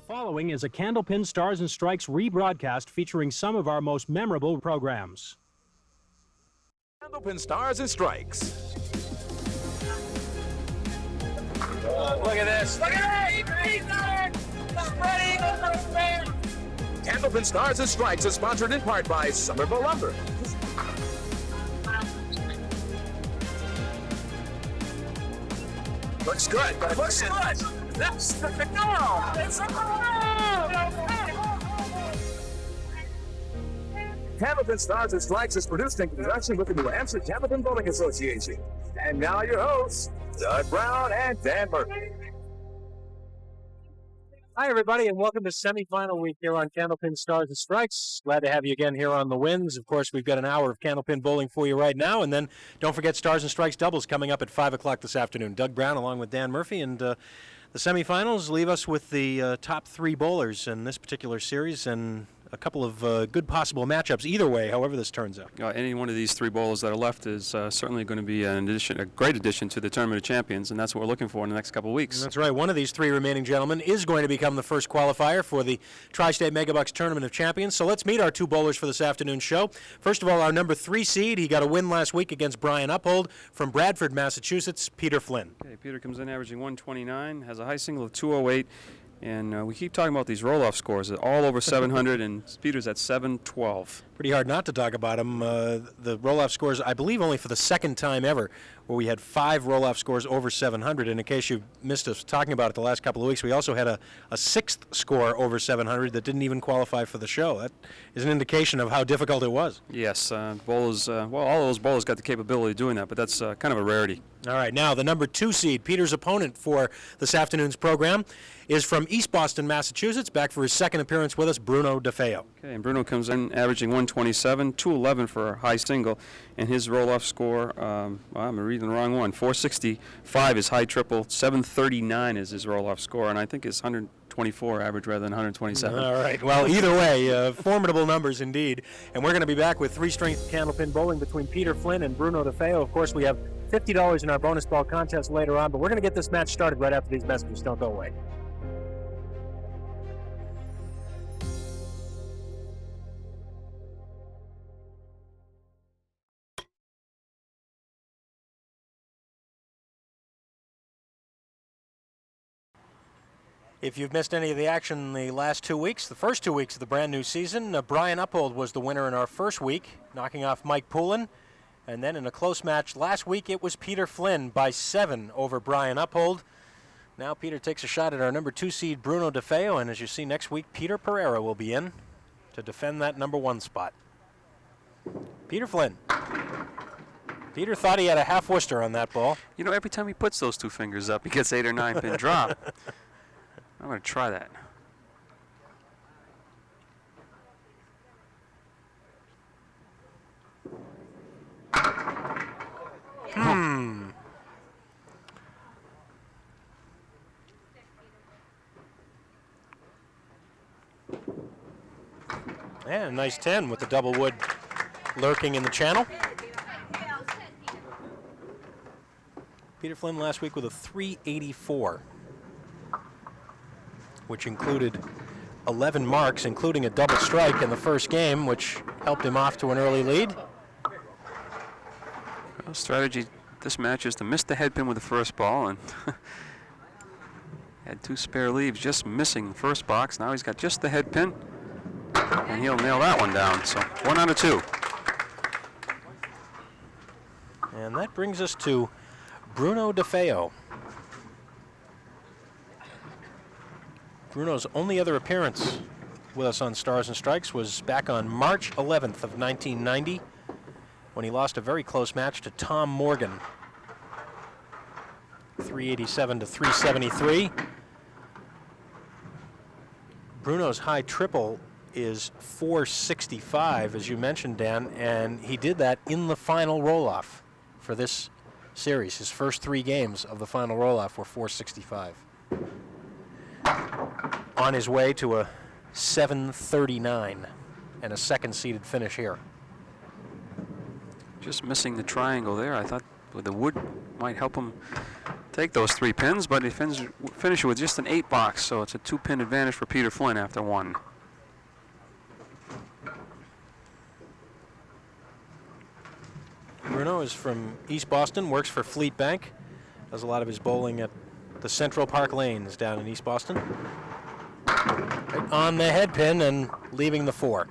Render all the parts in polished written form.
following is a Candlepin Stars and Strikes rebroadcast featuring some of our most memorable programs. Candlepin Stars and Strikes. Look at this. Look at that. Candlepin Stars and Strikes is sponsored in part by Somerville Lumber. Looks good. Looks good. That's the girl. It's a Candlepin Stars and Strikes is produced in conjunction with the New Hampshire Candlepin Bowling Association. And now your hosts, Doug Brown and Dan Murphy. Hi, everybody, and welcome to semifinal week here on Candlepin Stars and Strikes. Glad to have you again here on the Winds. Of course, we've got an hour of Candlepin bowling for you right now, and then don't forget Stars and Strikes doubles coming up at 5 o'clock this afternoon. Doug Brown along with Dan Murphy, and the semifinals leave us with the top three bowlers in this particular series, and a couple of good possible matchups either way, however this turns out. Any one of these three bowlers that are left is certainly going to be a great addition to the Tournament of Champions, and that's what we're looking for in the next couple of weeks. That's right. One of these three remaining gentlemen is going to become the first qualifier for the Tri-State Megabucks Tournament of Champions. So let's meet our two bowlers for this afternoon's show. First of all, our number 3 seed. He got a win last week against Brian Uphold from Bradford, Massachusetts, Peter Flynn. Okay, Peter comes in averaging 129, has a high single of 208. And we keep talking about these roll-off scores, all over 700, and Peter's at 712. Pretty hard not to talk about him. The roll-off scores, I believe only for the second time ever, where we had 5 roll-off scores over 700. And in case you missed us talking about it the last couple of weeks, we also had a 6th score over 700 that didn't even qualify for the show. That is an indication of how difficult it was. Yes, bowlers, all of those bowlers got the capability of doing that, but that's kind of a rarity. All right, now the number 2 seed, Peter's opponent for this afternoon's program, is from East Boston, Massachusetts, back for his second appearance with us, Bruno DeFeo. Okay, and Bruno comes in averaging 127, 211 for a high single, and his roll-off score, I'm reading the wrong one, 465 is high triple, 739 is his roll-off score, and I think it's 124 average rather than 127. All right, well, either way, formidable numbers indeed, and we're going to be back with 3-strength Candlepin bowling between Peter Flynn and Bruno DeFeo. Of course, we have $50 in our bonus ball contest later on, but we're going to get this match started right after these messages. Don't go away. If you've missed any of the action the last 2 weeks, the first 2 weeks of the brand new season, Brian Uphold was the winner in our first week, knocking off Mike Poulin. And then in a close match last week, it was Peter Flynn by 7 over Brian Uphold. Now Peter takes a shot at our number 2 seed, Bruno DeFeo, and as you see next week, Peter Pereira will be in to defend that number 1 spot. Peter Flynn. Peter thought he had a half Worcester on that ball. You know, every time he puts those 2 fingers up, he gets 8 or 9 pin drop. I'm going to try that. And a nice 10 with the double wood lurking in the channel. Peter Flynn last week with a 384, which included 11 marks, including a double strike in the first game, which helped him off to an early lead. Well, strategy this match is to miss the head pin with the first ball, and had 2 spare leaves, just missing the first box. Now he's got just the head pin, and he'll nail that one down. So 1 out of 2. And that brings us to Bruno DeFeo. Bruno's only other appearance with us on Stars and Strikes was back on March 11th of 1990 when he lost a very close match to Tom Morgan, 387 to 373. Bruno's high triple is 465, as you mentioned, Dan, and he did that in the final roll-off for this series. His first 3 games of the final roll-off were 465. On his way to a 739 and a second-seeded finish here. Just missing the triangle there. I thought the wood might help him take those 3 pins, but he finished with just an 8 box, so it's a 2-pin advantage for Peter Flynn after 1. Bruno is from East Boston, works for Fleet Bank, does a lot of his bowling at the Central Park Lanes down in East Boston. Right on the head pin and leaving the 4.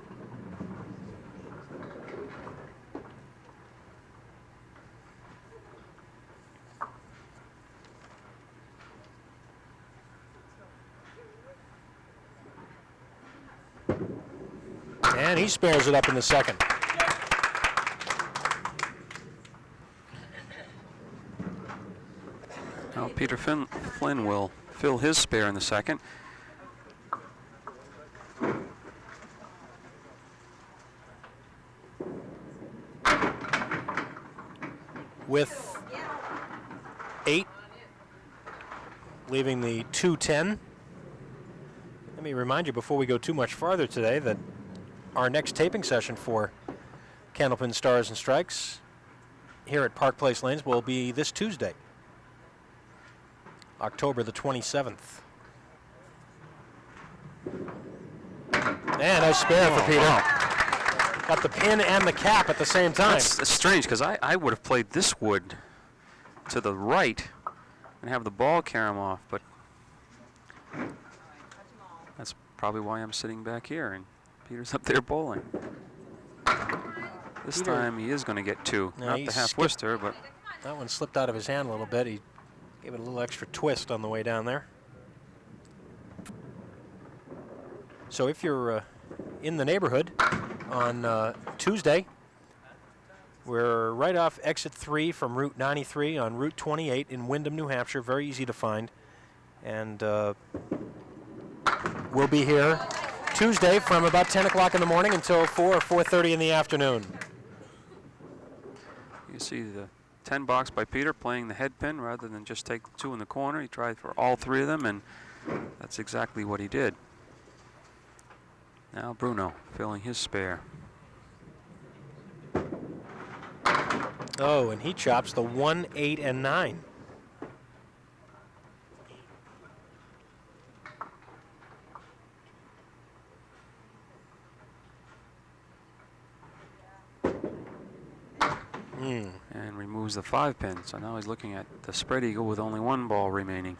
And he spares it up in the second. Now Peter Flynn will fill his spare in the second. With 8, leaving the 2-10. Let me remind you before we go too much farther today that our next taping session for Candlepin Stars and Strikes here at Park Place Lanes will be this Tuesday, October the 27th. And a spare for Peter. Wow. Got the pin and the cap at the same time. That's strange, because I would have played this wood to the right and have the ball carry him off, but that's probably why I'm sitting back here and Peter's up there bowling. This time he is going to get 2. No, Not he the half skipped. twister, but That one slipped out of his hand a little bit. He gave it a little extra twist on the way down there. So if you're in the neighborhood on Tuesday, we're right off exit 3 from Route 93 on Route 28 in Windham, New Hampshire. Very easy to find. And we'll be here Tuesday from about 10 o'clock in the morning until 4 or 4:30 in the afternoon. you see the 10 box by Peter playing the head pin rather than just take 2 in the corner. He tried for all 3 of them, and that's exactly what he did. Now Bruno filling his spare. Oh, and he chops the 1, 8, and 9. And removes the 5 pin. So now he's looking at the spread eagle with only 1 ball remaining.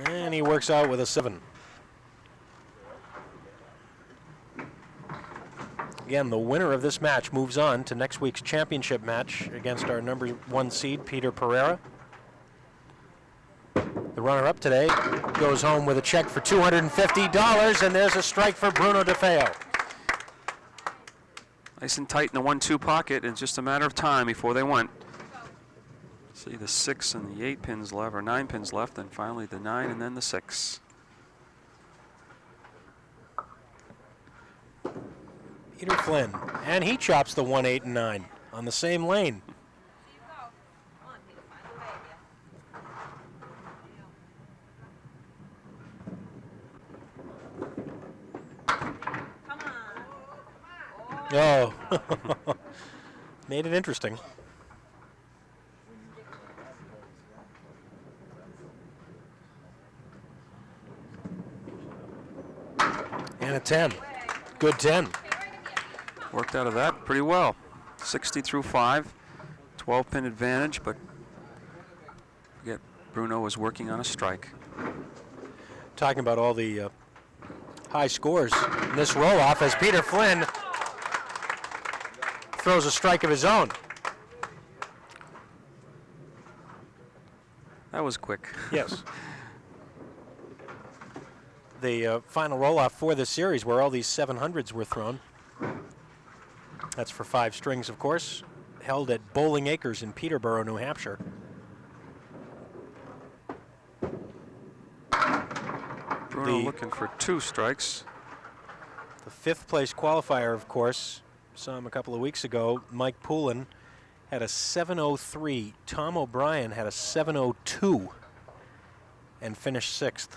And he works out with a 7. Again, the winner of this match moves on to next week's championship match against our number 1 seed, Peter Pereira. The runner-up today goes home with a check for $250, and there's a strike for Bruno DeFeo. Nice and tight in the 1-2 pocket. It's just a matter of time before they went. See the 6 and the 8 pins left, or 9 pins left, and finally the 9 and then the 6. Peter Flynn, and he chops the 1, 8, and 9 on the same lane. Oh, made it interesting. And a 10. Good 10. Worked out of that pretty well. 60 through 5, 12 pin advantage, but forget Bruno was working on a strike. Talking about all the high scores in this roll-off as Peter Flynn throws a strike of his own. That was quick. Yes. The final roll-off for this series where all these 700s were thrown. That's for 5 strings, of course, held at Bowling Acres in Peterborough, New Hampshire. Bruno looking for 2 strikes. The 5th place qualifier, of course, saw him a couple of weeks ago. Mike Poulin had a 7:03. Tom O'Brien had a 7:02 and finished 6th.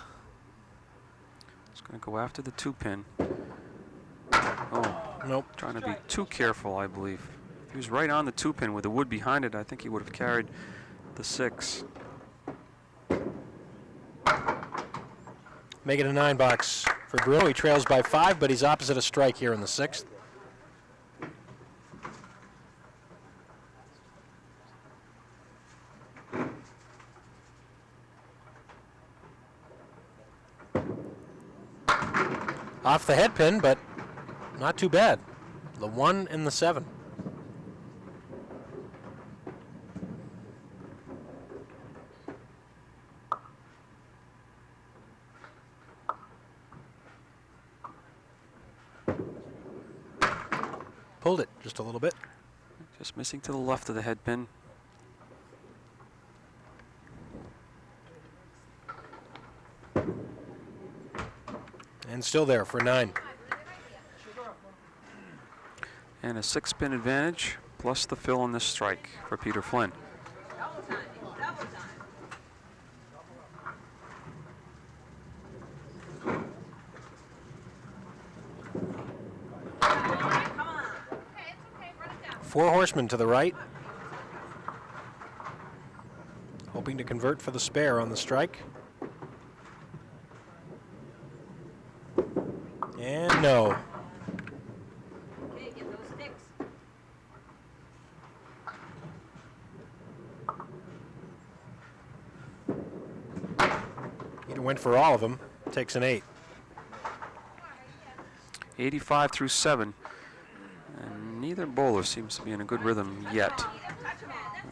Going to go after the 2-pin. Oh, Nope. trying to be too careful, I believe. If he was right on the 2-pin with the wood behind it, I think he would have carried the 6. Make it a 9 box for Bruno. He trails by 5, but he's opposite a strike here in the 6th. Off the head pin, but not too bad. The 1 and the 7. Pulled it just a little bit. Just missing to the left of the head pin. And still there for 9. And a 6-pin advantage, plus the fill on this strike for Peter Flynn. Four horsemen to the right. Hoping to convert for the spare on the strike. And no. Okay, get those sticks. Peter went for all of them. Takes an 8. 85 through 7. And neither bowler seems to be in a good rhythm yet.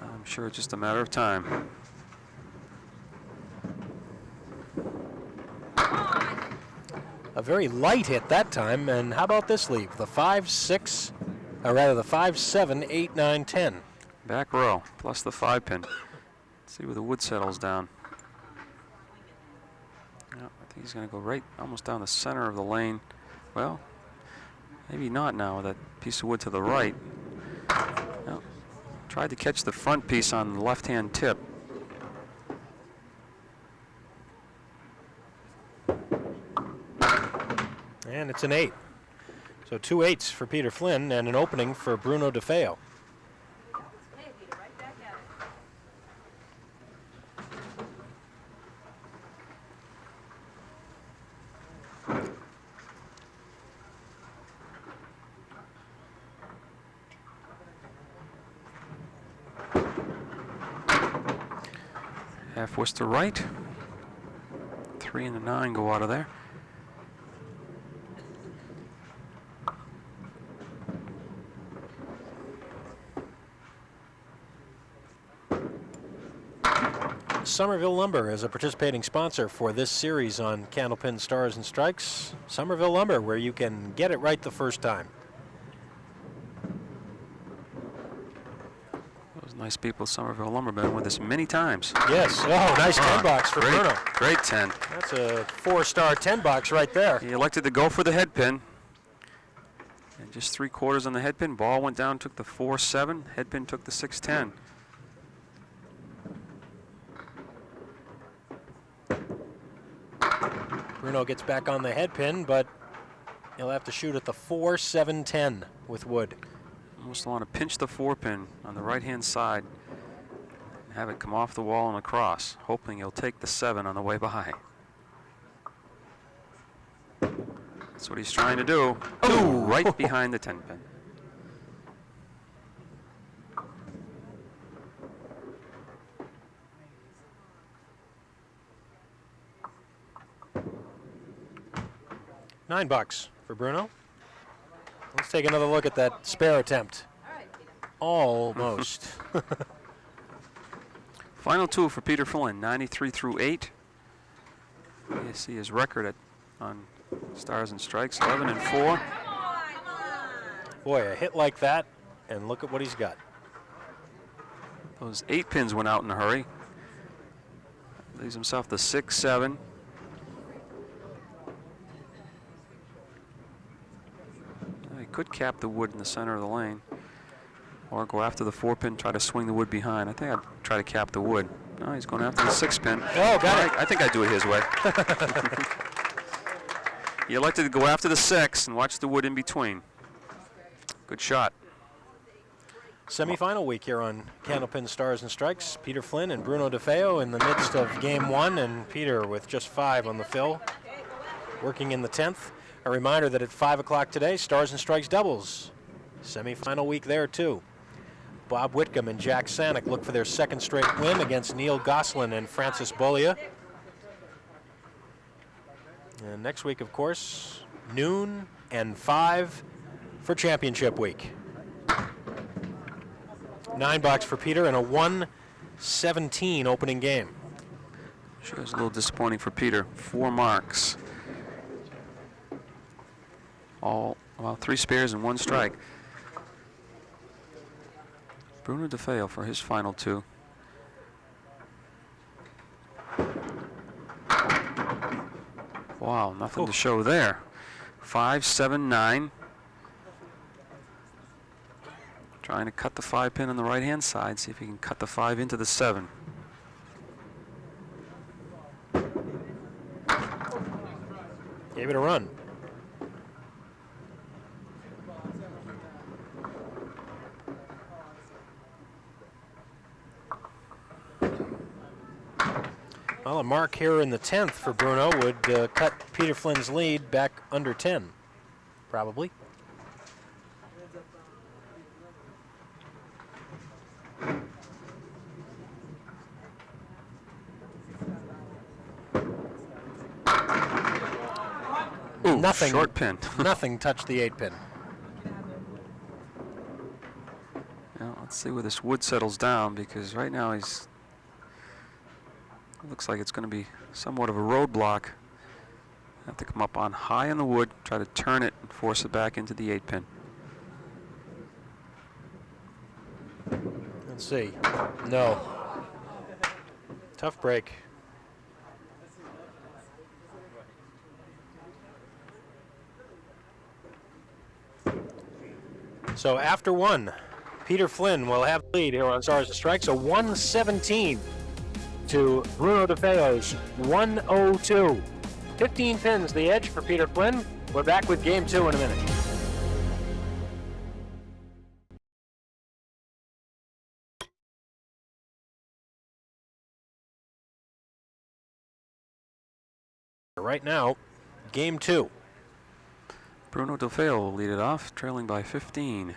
I'm sure it's just a matter of time. A very light hit that time, and how about this leave? The 5, 6, or rather the 5, 7, 8, 9, 10. Back row, plus the 5-pin. Let's see where the wood settles down. Yeah, I think he's going to go right almost down the center of the lane. Well, maybe not now with that piece of wood to the right. No. Tried to catch the front piece on the left-hand tip. And it's an 8. So 2 8s for Peter Flynn and an opening for Bruno DeFeo. Hey, Peter, right back at it. Half Worcester right. 3 and a 9 go out of there. Somerville Lumber is a participating sponsor for this series on Candlepin Stars and Strikes. Somerville Lumber, where you can get it right the first time. Those nice people, Somerville Lumber, been with us many times. Yes. Oh, nice 10 box for great, Bruno. Great 10. That's a 4-star 10 box right there. He elected to go for the head pin. And just 3/4 on the head pin. Ball went down, took the 4-7. Head pin took the 6-10. Bruno gets back on the head pin, but he'll have to shoot at the 4, 7, 10 with wood. Almost want to pinch the 4-pin on the right-hand side and have it come off the wall and across, hoping he'll take the 7 on the way by. That's what he's trying to do. Ooh, right behind the 10-pin. $9 for Bruno. Let's take another look at that spare attempt. All right, Peter. Almost. Final 2 for Peter Flynn, 93 through 8. You see his record on Stars and Strikes, 11 and 4. Come on. Boy, a hit like that, and look at what he's got. Those 8 pins went out in a hurry. Leaves himself the 6, 7. He could cap the wood in the center of the lane, or go after the 4-pin, try to swing the wood behind. I think I'd try to cap the wood. No, he's going after the 6-pin. Oh, got it. I think I'd do it his way. He elected to go after the 6 and watch the wood in between. Good shot. Semi-final week here on Candlepin Stars and Strikes. Peter Flynn and Bruno DeFeo in the midst of game 1, and Peter with just 5 on the fill, working in the 10th. A reminder that at 5 o'clock today, Stars and Strikes doubles. Semi-final week there too. Bob Whitcomb and Jack Sanick look for their second straight win against Neil Goslin and Francis Bolia. And next week, of course, noon and 5 for championship week. $9 for Peter and a 117 opening game. Sure, it's a little disappointing for Peter. 4 marks. All, well, 3 spares and 1 strike. Bruno DeFeo for his final 2. Wow, nothing to show there. 5, 7, 9. Trying to cut the 5 pin on the right-hand side, see if he can cut the 5 into the 7. Gave it a run. Well, a mark here in the 10th for Bruno would cut Peter Flynn's lead back under 10, probably. Ooh, Nothing. Short pin. Nothing touched the 8 pin. Well, let's see where this wood settles down, because right now he's... looks like it's going to be somewhat of a roadblock. Have to come up on high in the wood, try to turn it and force it back into the 8 pin. Let's see. No. Tough break. So after 1, Peter Flynn will have the lead here on Stars and Strikes, a 117 to Bruno DeFeo's 102. 15 pins the edge for Peter Flynn. We're back with game 2 in a minute. Right now, game 2. Bruno DeFeo will lead it off, trailing by 15.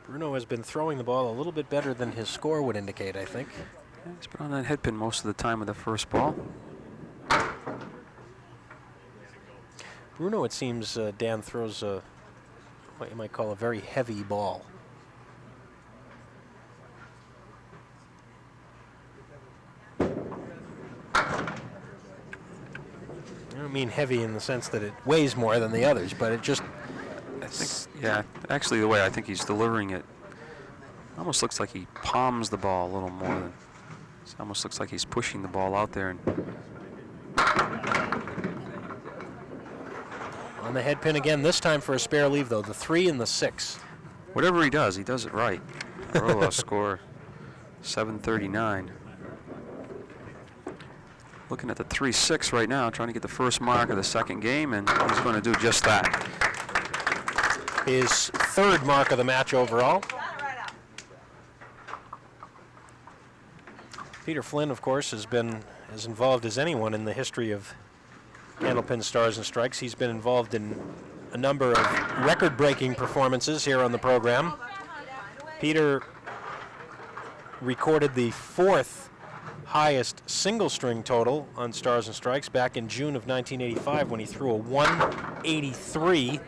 Bruno has been throwing the ball a little bit better than his score would indicate, I think. Yeah, he's been on that head pin most of the time with the first ball. Bruno, it seems, Dan throws a, what you might call a very heavy ball. I don't mean heavy in the sense that it weighs more than the others, but it just... I think, yeah, actually the way I think he's delivering it almost looks like he palms the ball a little more than... It almost looks like he's pushing the ball out there. And on the head pin again, this time for a spare leave, though, the 3 and the 6. whatever he does it right. Rolla score 739. Looking at the 3-6 right now, trying to get the first mark of the second game, and he's going to do just that. His third mark of the match overall. Peter Flynn, of course, has been as involved as anyone in the history of Candlepin Stars and Strikes. He's been involved in a number of record-breaking performances here on the program. Peter recorded the 4th highest single-string total on Stars and Strikes back in June of 1985 when he threw a 183.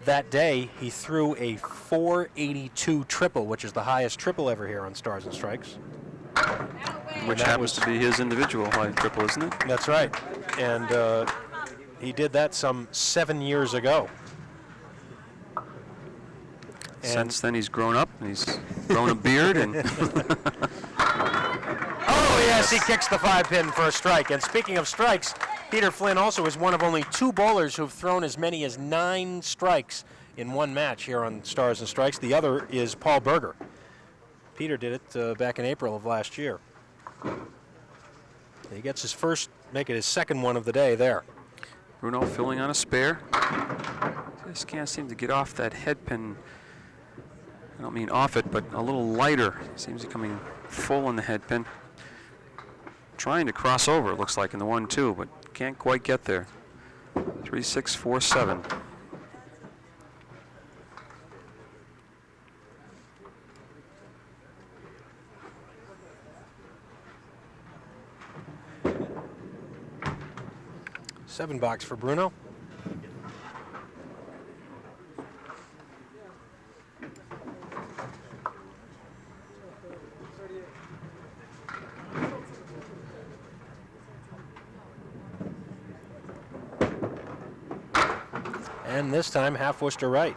That day, he threw a 482 triple, which is the highest triple ever here on Stars and Strikes. Which happens to be his individual high triple, isn't it? That's right. And he did that some 7 years ago. Since then, he's grown up, and he's grown a beard, and... Oh, yes, he kicks the 5-pin for a strike. And speaking of strikes, Peter Flynn also is one of only 2 bowlers who've thrown as many as 9 strikes in one match here on Stars and Strikes. The other is Paul Berger. Peter did it back in April of last year. He gets his first, make it his second one of the day there. Bruno filling on a spare. Just can't seem to get off that head pin. I don't mean off it, but a little lighter. Seems to be coming full in the head pin. Trying to cross over, it looks like, in the 1-2, but can't quite get there. 3-6, 4-7. $7 for Bruno. And this time, half Worcester right.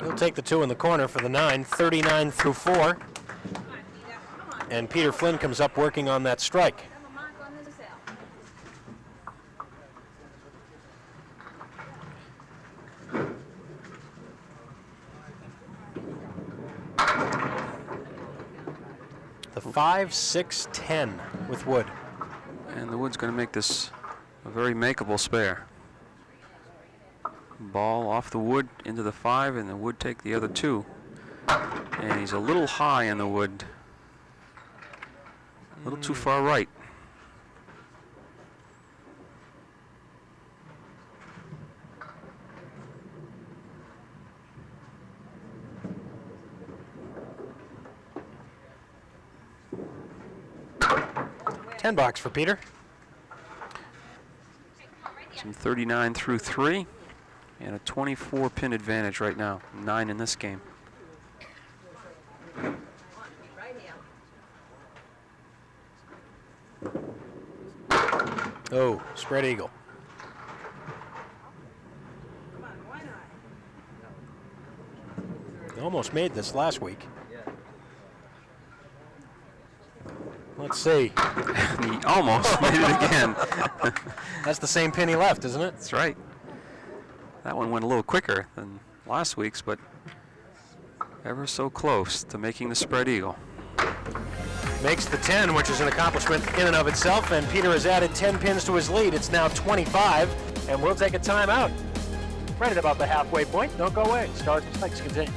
He'll take the 2 in the corner for the 9, 39 through 4. And Peter Flynn comes up working on that strike. Have a mark on this cell. The 5, 6, 10 with Wood. And the Wood's going to make this a very makeable spare. Ball off the Wood into the 5, and the Wood take the other 2. And he's a little high on the Wood. A little too far right. $10 for Peter. Some 39 through 3. And a 24 pin advantage right now. 9 in this game. Right here. Oh, spread eagle. Come on, why not? They almost made this last week. Let's see. He almost made it again. That's the same pin he left, isn't it? That's right. That one went a little quicker than last week's, but ever so close to making the spread eagle. Makes the 10, which is an accomplishment in and of itself, and Peter has added 10 pins to his lead. It's now 25, and we'll take a timeout. Right at about the halfway point. Don't go away. Stars and Strikes continue.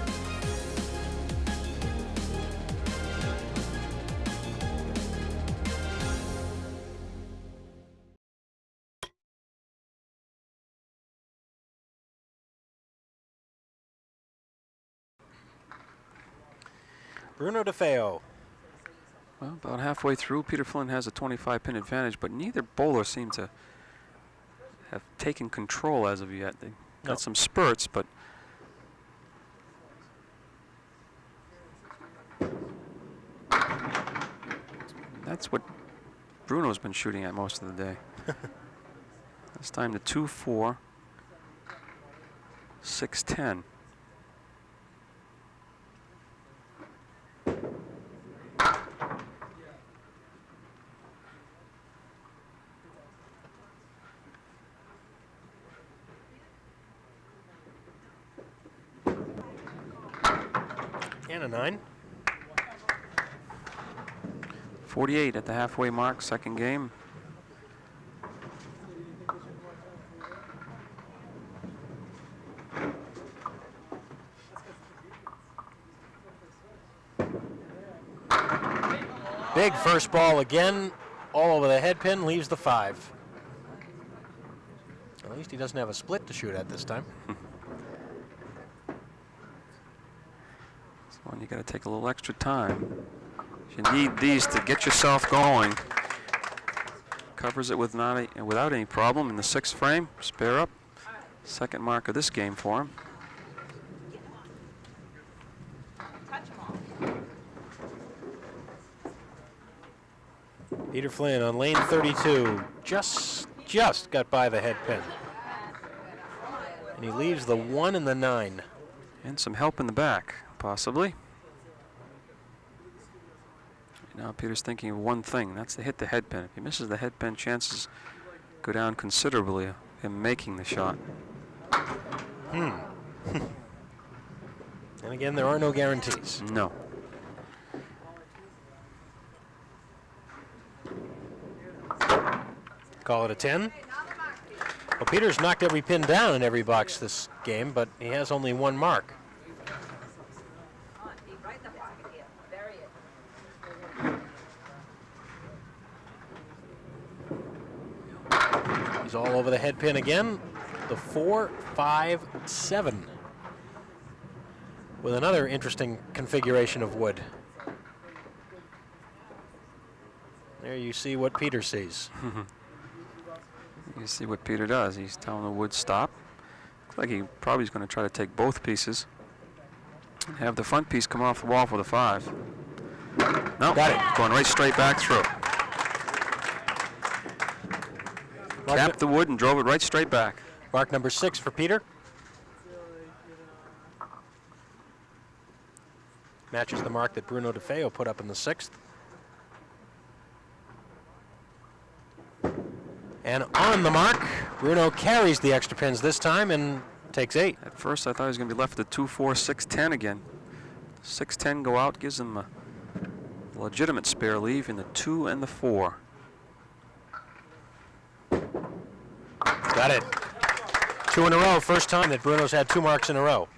Bruno DeFeo. Well, about halfway through, Peter Flynn has a 25 pin advantage, but neither bowler seemed to have taken control as of yet. They got some spurts, but that's what Bruno's been shooting at most of the day. This time the 2-4, 6-10. And a 9. 48 at the halfway mark, second game. Big first ball again, all over the head pin, leaves the 5. At least he doesn't have a split to shoot at this time. And you got to take a little extra time. You need these to get yourself going. Covers it with without any problem in the 6th frame. Spare up. Second mark of this game for him. Touch them all. Peter Flynn on lane 32. Just got by the head pin. And he leaves the 1 and the 9. And some help in the back, possibly. Now Peter's thinking of one thing, that's to hit the head pin. If he misses the head pin, chances go down considerably of him making the shot. And again, there are no guarantees. No. Call it a 10. Well, Peter's knocked every pin down in every box this game, but he has only one mark. Come on, Pete, right in the pocket here. Bury it. He's all over the head pin again. The 4, 5, 7. With another interesting configuration of wood. There you see what Peter sees. You see what Peter does. He's telling the wood stop. Looks like he probably is going to try to take both pieces. And have the front piece come off the wall for the 5. No, Got it. going right straight back through. Capped the wood and drove it right straight back. Mark number 6 for Peter. Matches the mark that Bruno DeFeo put up in the 6th. And on the mark, Bruno carries the extra pins this time and takes 8. At first I thought he was going to be left at 2, 4, 6, 10 again. 6, 10 go out, gives him a legitimate spare leave in the 2 and the 4. Got it. 2 in a row, first time that Bruno's had 2 marks in a row.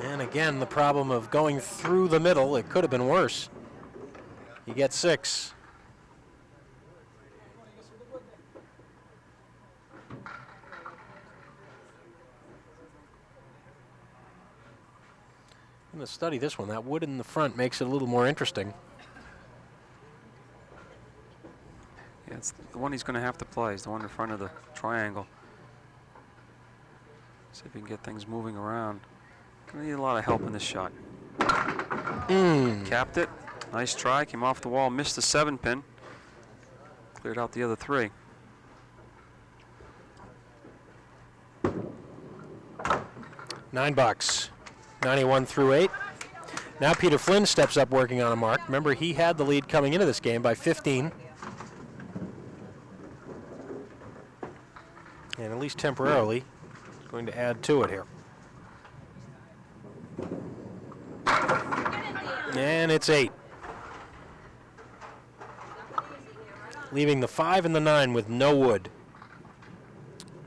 And again, the problem of going through the middle, it could have been worse. You get 6. I'm going to study this one. That wood in the front makes it a little more interesting. Yeah, it's the one he's going to have to play. Is the one in front of the triangle. See if he can get things moving around. Gonna need a lot of help in this shot. Capped it. Nice try. Came off the wall. Missed the 7 pin. Cleared out the other 3. $9. 91 through 8. Now Peter Flynn steps up working on a mark. Remember, he had the lead coming into this game by 15. And at least temporarily, going to add to it here. And it's 8. Leaving the 5 and the 9 with no wood.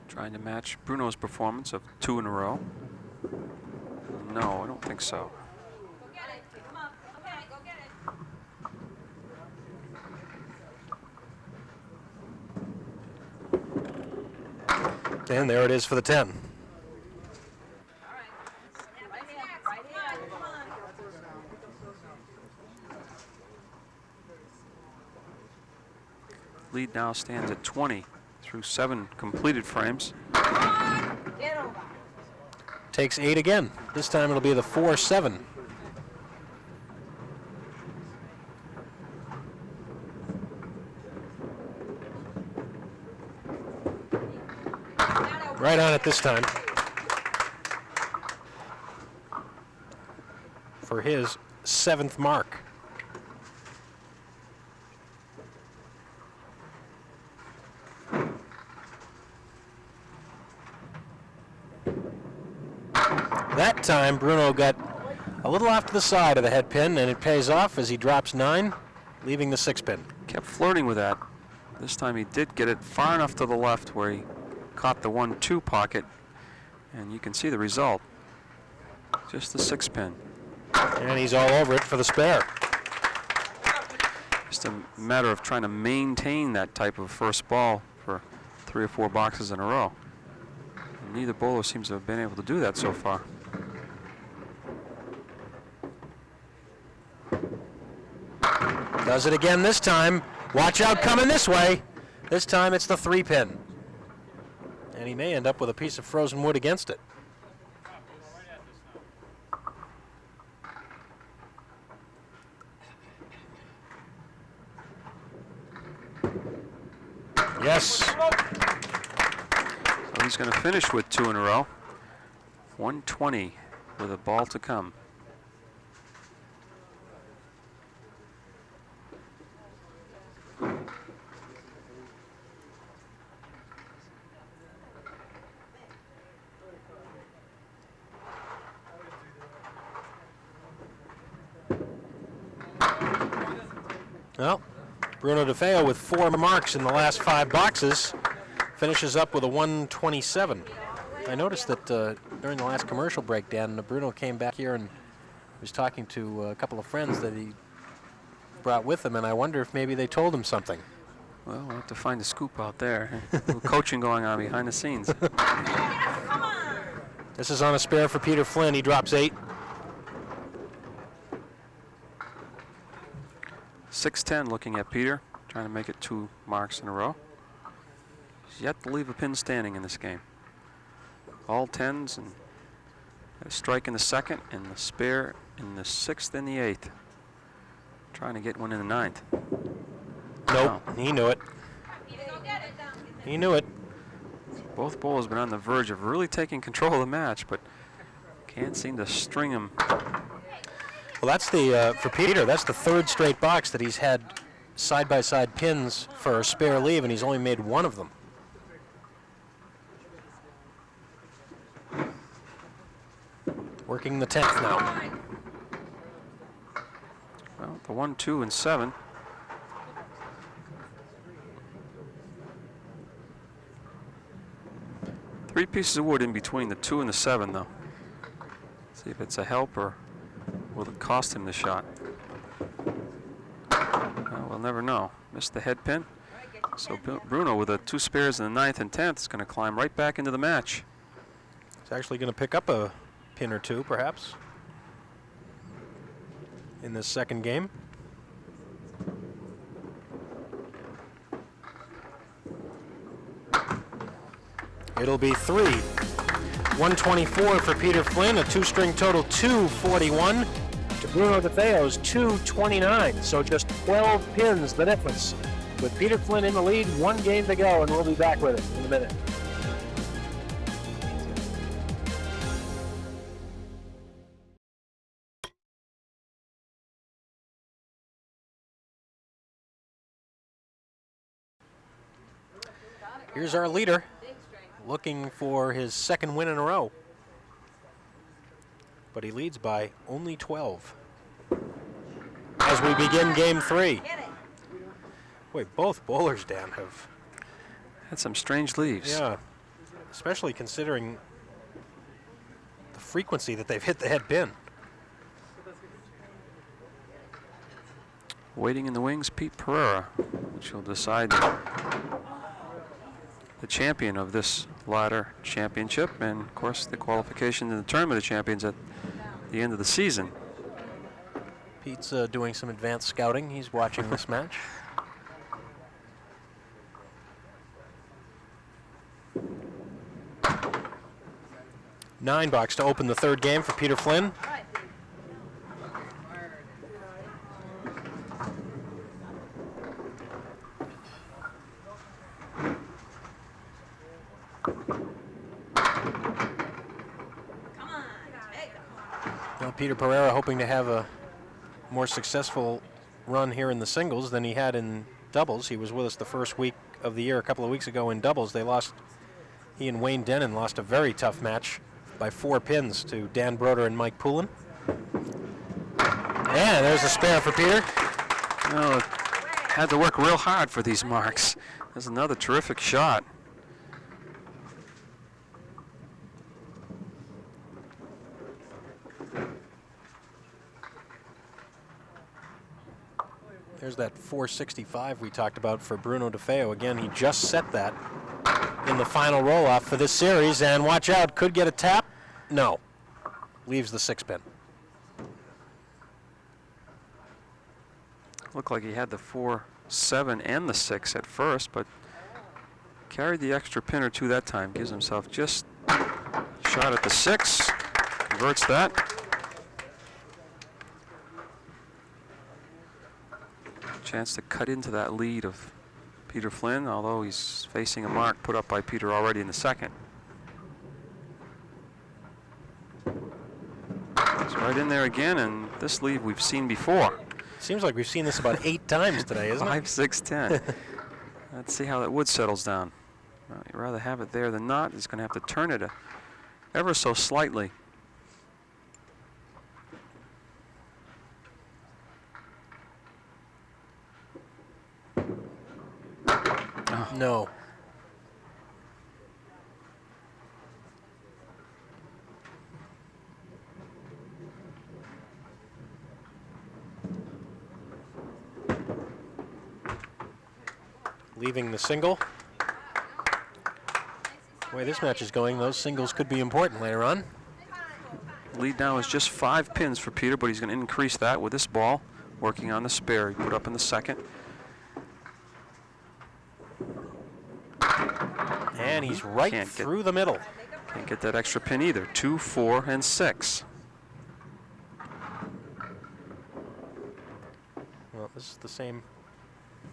Trying to match Bruno's performance of 2 in a row. No, I don't think so. Go get it. Come on. Okay, go get it. And there it is for the 10. All right. Right here. Right here. Come on. Lead now stands at 20 through 7 completed frames. Get over. Takes 8 again. This time it'll be the 4-7. Right on it this time. For his 7th mark. That time, Bruno got a little off to the side of the head pin, and it pays off as he drops 9, leaving the 6 pin. Kept flirting with that. This time he did get it far enough to the left where he caught the 1-2 pocket, and you can see the result. Just the 6 pin. And he's all over it for the spare. Just a matter of trying to maintain that type of first ball for 3 or 4 boxes in a row. And neither bowler seems to have been able to do that so far. Does it again this time. Watch out coming this way. This time it's the 3-pin. And he may end up with a piece of frozen wood against it. Yes. So he's going to finish with 2 in a row. 120 with a ball to come. Well, Bruno DeFeo with 4 marks in the last 5 boxes finishes up with a 127. I noticed that during the last commercial break, Dan, Bruno came back here and was talking to a couple of friends that he brought with him, and I wonder if maybe they told him something. Well, we'll have to find the scoop out there. A little coaching going on behind the scenes. This is on a spare for Peter Flynn. He drops 8. 6-10 looking at Peter, trying to make it 2 marks in a row. He's yet to leave a pin standing in this game. All 10s and a strike in the 2nd and the spare in the 6th and the 8th. Trying to get one in the 9th. Nope, he knew it. He knew it. Both bowlers have been on the verge of really taking control of the match, but can't seem to string them. Well, that's the, for Peter, that's the 3rd straight box that he's had side-by-side pins for a spare leave, and he's only made 1 of them. Working the 10th now. Well, the 1, 2, and 7. Three pieces of wood in between the 2 and the 7, though. See if it's a help or will it cost him the shot? Well, we'll never know. Missed the head pin. So Bruno, with the 2 spares in the 9th and 10th, is going to climb right back into the match. He's actually going to pick up a pin or 2, perhaps, in this 2nd game. It'll be 3. 124 for Peter Flynn, a 2-string total 241 to Bruno DeFeo's 229. So just 12 pins the difference. With Peter Flynn in the lead, 1 game to go, and we'll be back with it in a minute. Here's our leader, looking for his 2nd win in a row. But he leads by only 12. As we begin game 3. Boy, both bowlers, Dan, have had some strange leaves. Yeah, especially considering the frequency that they've hit the head pin. Waiting in the wings, Pete Pereira, which will decide the champion of this ladder championship, and of course the qualification to the Tournament of Champions at the end of the season. Pete's doing some advanced scouting. He's watching this match. Nine box to open the 3rd game for Peter Flynn. Well, Peter Pereira hoping to have a more successful run here in the singles than he had in doubles. He was with us the first week of the year a couple of weeks ago in doubles. They lost, he and Wayne Denon lost a very tough match by 4 pins to Dan Broder and Mike Poulin. Yeah, there's a spare for Peter. Well, had to work real hard for these marks. There's another terrific shot. There's that 465 we talked about for Bruno DeFeo. Again, he just set that in the final roll-off for this series, and watch out, could get a tap. No, leaves the 6-pin. Looked like he had the 4, 7, and the 6 at first, but Carried the extra pin or two that time. Gives himself just a shot at the 6. Converts that. Chance to cut into that lead of Peter Flynn, although he's facing a mark put up by Peter already in the second. It's right in there again, and this lead we've seen before. Seems like we've seen this about 8 times today, isn't it? 5, 6, 10. Let's see how that wood settles down. Well, you'd rather have it there than not. He's going to have to turn it ever so slightly. Oh. No. Leaving the single. The way this match is going, those singles could be important later on. Lead now is just 5 pins for Peter, but he's going to increase that with this ball, working on the spare he put up in the second. And he's right through the middle. Can't get that extra pin either. 2, 4, and 6. Well, this is the same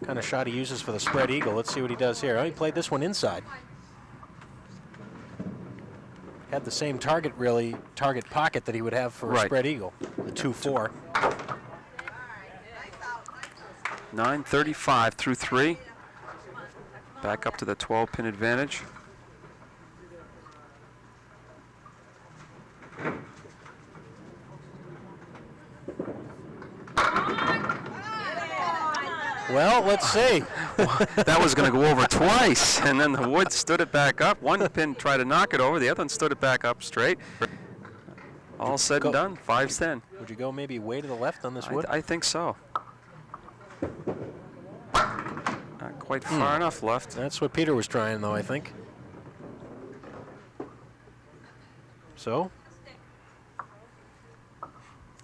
kind of shot he uses for the spread eagle. Let's see what he does here. Oh, he played this one inside. Had the same target pocket that he would have for a spread eagle, the 2-4. 9:35 through 3. Back up to the 12-pin advantage. Well, let's see. That was going to go over twice, and then the wood stood it back up. One pin tried to knock it over, the other one stood it back up straight. All said and done, 5-10. Would you go maybe way to the left on this wood? I think so. Not quite far enough left. That's what Peter was trying, though, I think. So?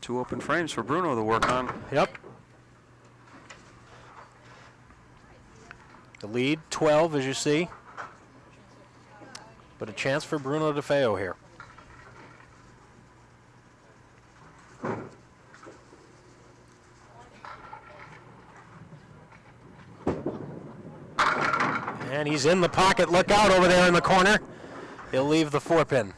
2 open frames for Bruno to work on. Yep. The lead, 12, as you see. But a chance for Bruno DeFeo here. And he's in the pocket. Look out over there in the corner. He'll leave the 4-pin.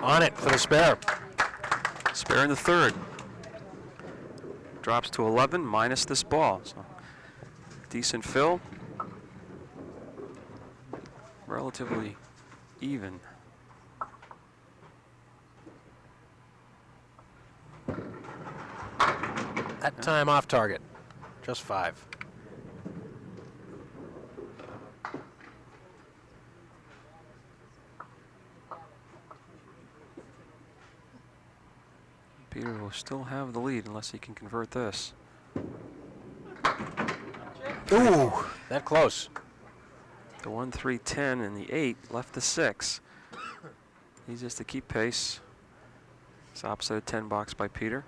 On it for the spare. Spare in the third. Drops to 11 minus this ball. So decent fill. Relatively even. That time off target. Just 5. Peter will still have the lead unless he can convert this. Ooh, that close. The 1, 3, 10 and the 8 left the 6. He's just to keep pace. It's opposite of 10 box by Peter.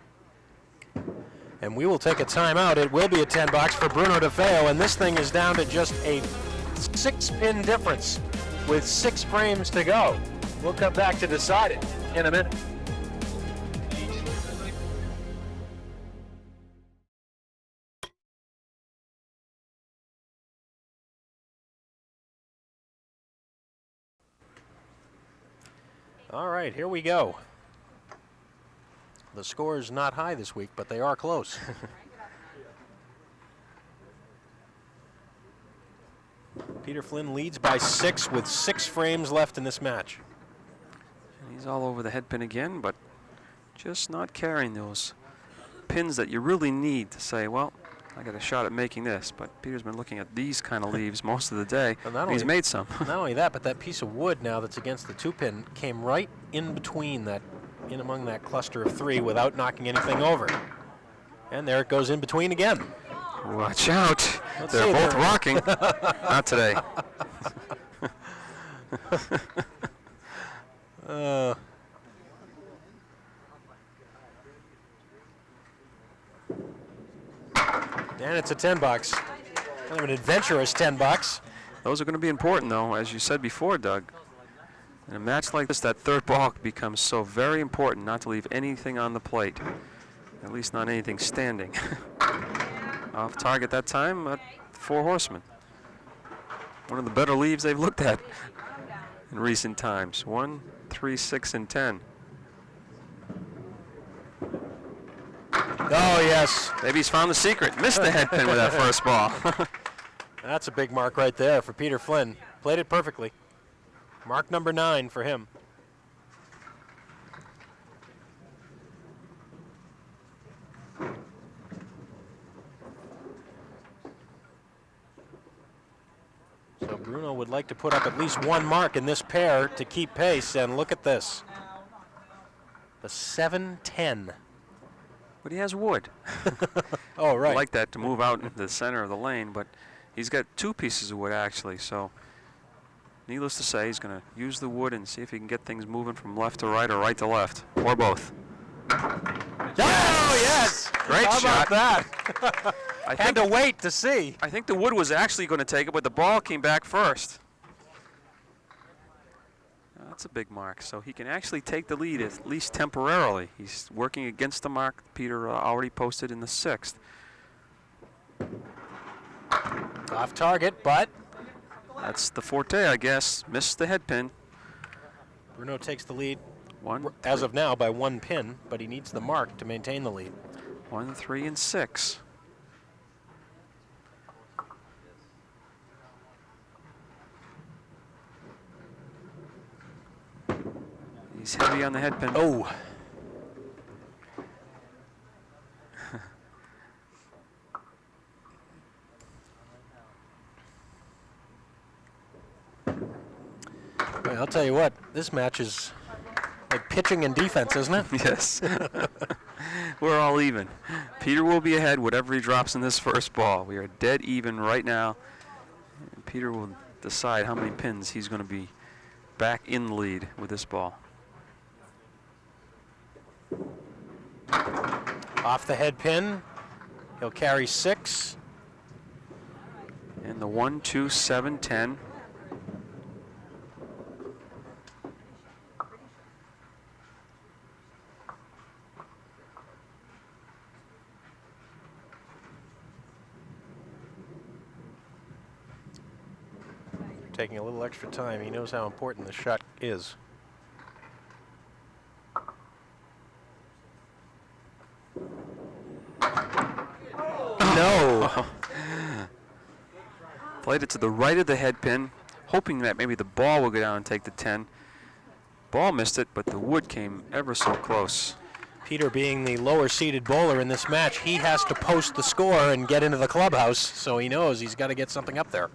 And we will take a timeout. It will be a 10 box for Bruno DeFeo, and this thing is down to just a 6-pin difference with 6 frames to go. We'll come back to decide it in a minute. All right, here we go. The score is not high this week, but they are close. Peter Flynn leads by 6 with 6 frames left in this match. And he's all over the head pin again, but just not carrying those pins that you really need to say, well, I got a shot at making this. But Peter's been looking at these kind of leaves most of the day. Well, he's made some. Not only that, but that piece of wood now that's against the 2-pin came right in between that, in among that cluster of 3 without knocking anything over. And there it goes in between again. Watch out. Let's They're see, both rocking. Not today. And it's a $10. Kind of an adventurous $10. Those are going to be important, though, as you said before, Doug. In a match like this, that third ball becomes so very important not to leave anything on the plate, at least not anything standing. Off target that time, 4 horsemen. One of the better leaves they've looked at in recent times. 1, 3, 6, and 10. Oh, yes. Maybe he's found the secret. Missed the head pin with that first ball. That's a big mark right there for Peter Flynn. Played it perfectly. Mark number 9 for him. So Bruno would like to put up at least one mark in this pair to keep pace, and look at this. The 7-10. But he has wood. Oh, right. I like that to move out into the center of the lane, but he's got 2 pieces of wood actually, so needless to say, he's going to use the wood and see if he can get things moving from left to right or right to left, or both. Oh, yes! Great How shot. about that? I Had to wait to see. I think the wood was actually going to take it, but the ball came back first. That's a big mark, so he can actually take the lead at least temporarily. He's working against the mark Peter already posted in the 6th. Off target, but That's the forte, I guess. Missed the head pin. Bruno takes the lead 1, as of now by 1 pin, but he needs the mark to maintain the lead. 1, 3, and 6. He's heavy on the head pin. Oh. Well, I'll tell you what, this match is like pitching and defense, isn't it? Yes. We're all even. Peter will be ahead whatever he drops in this first ball. We are dead even right now. And Peter will decide how many pins he's going to be back in the lead with this ball. Off the head pin, he'll carry 6. And the 1, 2, 7, 10. Taking a little extra time. He knows how important the shot is. No. Played it to the right of the head pin, hoping that maybe the ball will go down and take the 10. Ball missed it, but the wood came ever so close. Peter being the lower seeded bowler in this match, he has to post the score and get into the clubhouse, so he knows he's got to get something up there.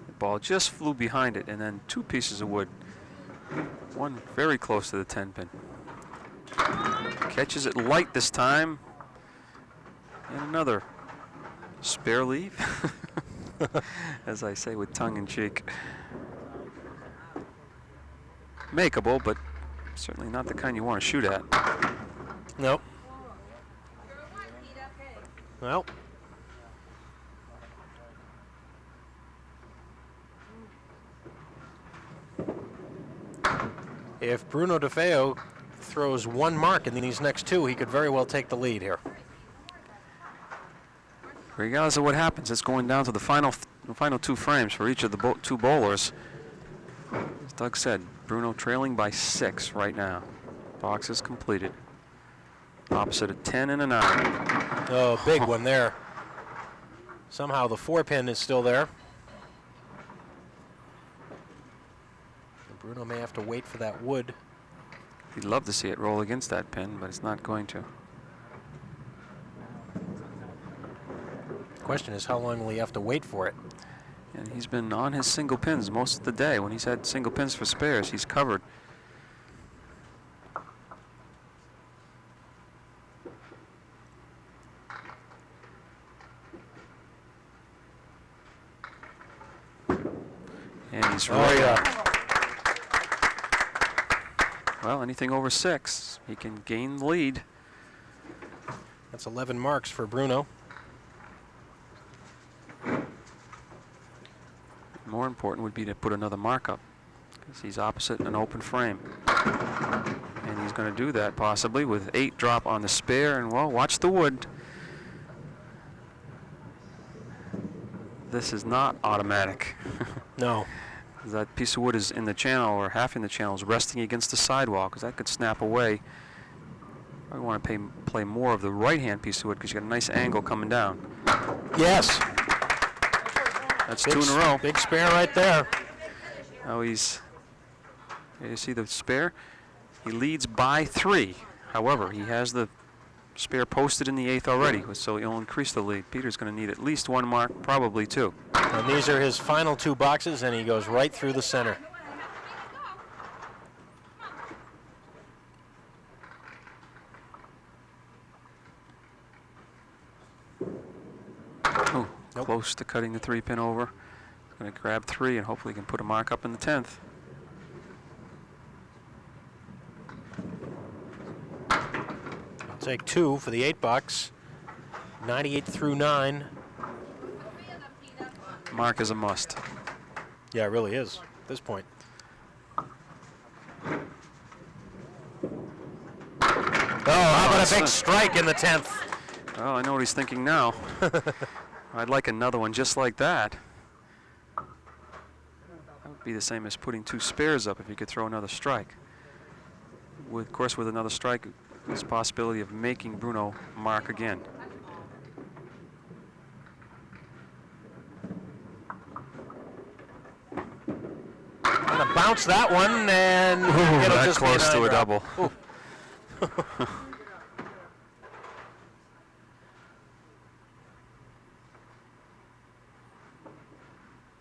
The ball just flew behind it, and then 2 pieces of wood. One very close to the 10 pin. Catches it light this time. And another spare leave, as I say with tongue in cheek. Makeable, but certainly not the kind you want to shoot at. Nope. Well. If Bruno DeFeo throws 1 mark in these next 2, he could very well take the lead here. Regardless of what happens, it's going down to the final 2 frames for each of the 2 bowlers. As Doug said, Bruno trailing by 6 right now. Box is completed. Opposite a 10 and a 9. Oh, big one there. Somehow the 4 pin is still there. Bruno may have to wait for that wood. He'd love to see it roll against that pin, but it's not going to. The question is, how long will he have to wait for it? And he's been on his single pins most of the day. When he's had single pins for spares, he's covered. And he's right up. Well, anything over 6, he can gain the lead. That's 11 marks for Bruno. more important would be to put another mark up, because he's opposite an open frame. And he's going to do that possibly with 8 drop on the spare, and well, watch the wood. This is not automatic. No. That piece of wood is in the channel, or half in the channel, is resting against the sidewall, because that could snap away. I want to play more of the right-hand piece of wood, because you got a nice angle coming down. Yes. That's big, 2 in a row. Big spare right there. Now he's, you see the spare? He leads by 3. However, he has the spare posted in the 8th already, so he'll increase the lead. Peter's going to need at least 1 mark, probably 2. And these are his final 2 boxes, and he goes right through the center. Oh, close to cutting the 3-pin over. He's going to grab 3 and hopefully he can put a mark up in the 10th. I'll take 2 for the 8 box. 98 through 9. Mark is a must. Yeah, it really is at this point. Oh, how about a big strike in the 10th? Well, I know what he's thinking now. I'd like another one just like that. That would be the same as putting 2 spares up if you could throw another strike. Of course, with another strike, there's a possibility of making Bruno mark again. Gonna bounce that one, and it'll That just close be to a drop. double.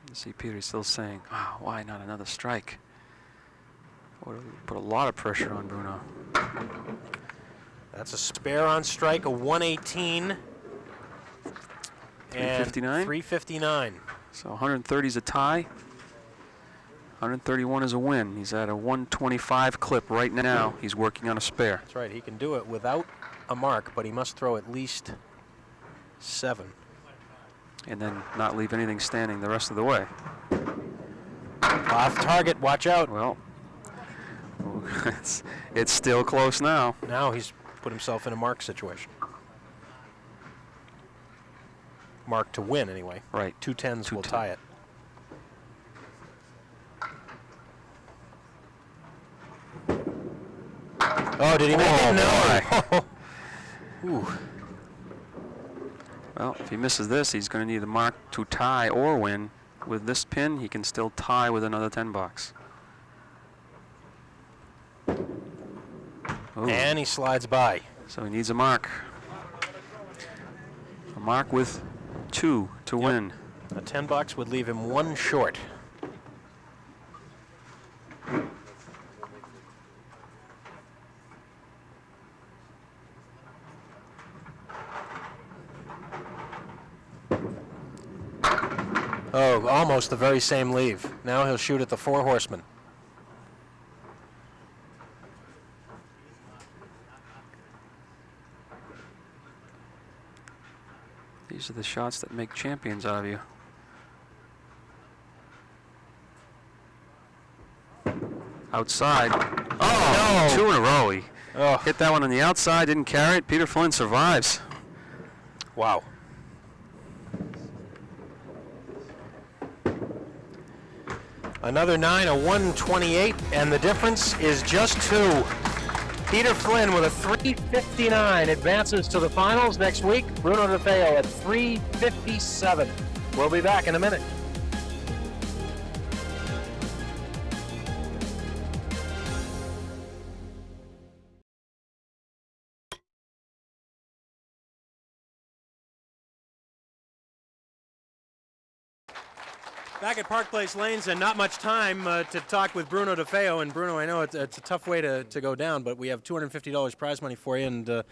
You see Peter still saying, oh, why not another strike? Would put a lot of pressure on Bruno. That's a spare on strike, a 118. And 359? 359. So 130 is a tie. 131 is a win. He's at a 125 clip right now. He's working on a spare. That's right, he can do it without a mark, but he must throw at least 7. And then not leave anything standing the rest of the way. Off target, watch out. Well, it's still close now. Now he's put himself in a mark situation. Mark to win, anyway. Right. 2 10s will tie it. Oh, did he make it? No. Ooh. Well, if he misses this, he's going to need a mark to tie or win. With this pin, he can still tie with another 10 box. Ooh. And he slides by. So he needs a mark. A mark with 2 to win. A 10 box would leave him 1 short. Oh, almost the very same leave. Now he'll shoot at the 4 horsemen. These are the shots that make champions out of you. Outside. Oh, no. 2 in a row. He hit that one on the outside, didn't carry it. Peter Flynn survives. Wow. Another 9, a 128, and the difference is just 2. Peter Flynn with a 359 advances to the finals next week. Bruno DeFeo at 357. We'll be back in a minute. Back at Park Place Lanes, and not much time to talk with Bruno DeFeo. And Bruno, I know it's a tough way to go down, but we have $250 prize money for you, and well,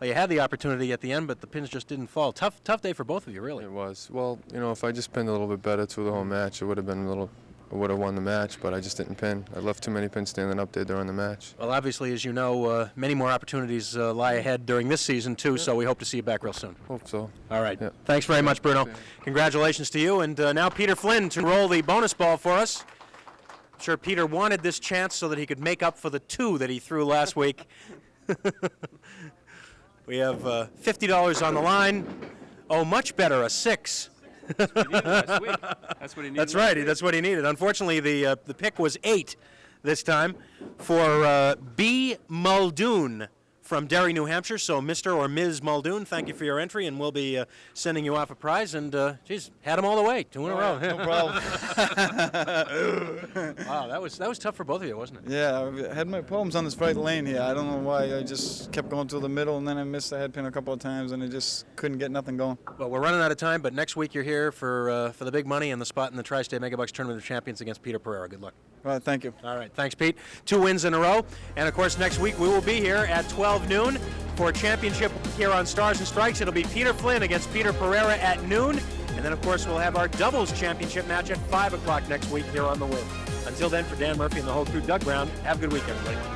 you had the opportunity at the end, but the pins just didn't fall. Tough day for both of you, really. It was. Well, you know, if I just pinned a little bit better through the whole match, it would have been a little would have won the match, but I just didn't pin. I left too many pins standing up there during the match. Well, obviously, as you know, many more opportunities lie ahead during this season, too, so we hope to see you back real soon. Hope so. All right. Yeah. Thanks very much, Bruno. Congratulations to you. And now Peter Flynn to roll the bonus ball for us. I'm sure Peter wanted this chance so that he could make up for the 2 that he threw last week. We have $50 on the line. Oh, much better, a 6. That's what he needed last week. That's what he needed. That's right. That's what he needed. Unfortunately, the pick was 8 this time for B. Muldoon from Derry, New Hampshire. So, Mr. or Ms. Muldoon, thank you for your entry, and we'll be sending you off a prize. And, geez, had them all the way, 2 in a row. No problem. Wow, that was tough for both of you, wasn't it? Yeah, I had my problems on this right lane here. I don't know why. I just kept going through the middle, and then I missed the head pin a couple of times, and I just couldn't get nothing going. Well, we're running out of time, but next week you're here for the big money and the spot in the Tri-State Megabucks Tournament of Champions against Peter Pereira. Good luck. All right, thank you. All right, thanks, Pete. 2 wins in a row. And, of course, next week we will be here at 12 noon for a championship here on Stars and Strikes. It'll be Peter Flynn against Peter Pereira at noon. And then, of course, we'll have our doubles championship match at 5 o'clock next week here on The Win. Until then, for Dan Murphy and the whole crew, Doug Brown, have a good week, everybody.